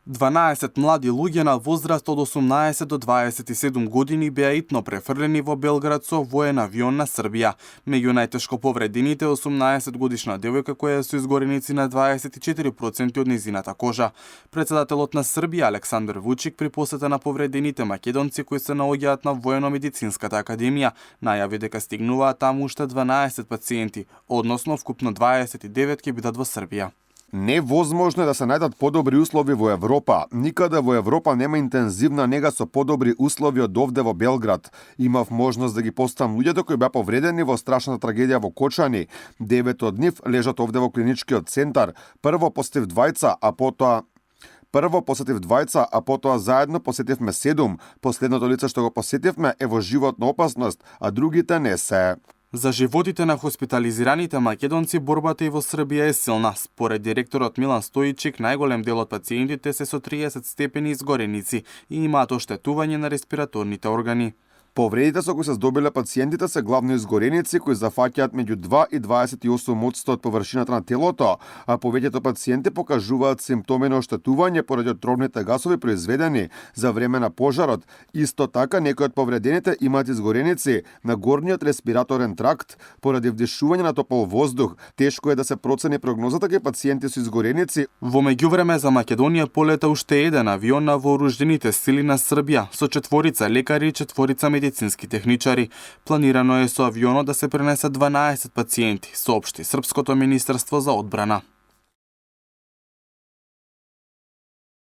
12 млади луѓе на возраст од 18 до 27 години беа итно префрлени во Белград со воен авион на Србија. Меѓу најтешко повредените 18 годишна девојка која е со изгореници на 24% од нејзината кожа. Председателот на Србија Александар Вучик при посета на повредените македонци кои се наоѓаат на воено-медицинската академија најави дека стигнуваат таму уште 12 пациенти, односно вкупно 29 ќе бидат во Србија. Невозможно е да се најдат подобри услови во Европа. Никаде во Европа нема интензивна нега со подобри услови од овде во Белград. Имав можност да ги поставам луѓето кои беа повредени во страшната трагедија во Кочани. 9 од нив лежат овде во клиничкиот центар. Прво посетив двајца, а потоа заедно посетивме 7. Последното лице што го посетивме е во животна опасност, а другите не се. За животите на хоспитализираните македонци борбата и во Србија е силна. Според директорот Милан Стојичик, најголем дел од пациентите се со 30 степени изгореници и имаат оштетување на респираторните органи. Повредите со кои се здобиле пациентите се главно изгореници кои зафаќаат меѓу 2 и 28% од површината на телото, а повеќето пациенти покажуваат симптоми на оштетување поради отровните гасови произведени за време на пожарот. Исто така некои од повредените имаат изгореници на горниот респираторен тракт поради вдишување на топол воздух. Тешко е да се процени прогнозата кај пациенти со изгореници. Во меѓувреме за Македонија полета уште еден авион на вооружените сили на Србија со 4 лекари и 4 медицински техничари. Планирано е со авионот да се пренесат 12 пациенти, соопшти Српското министерство за одбрана.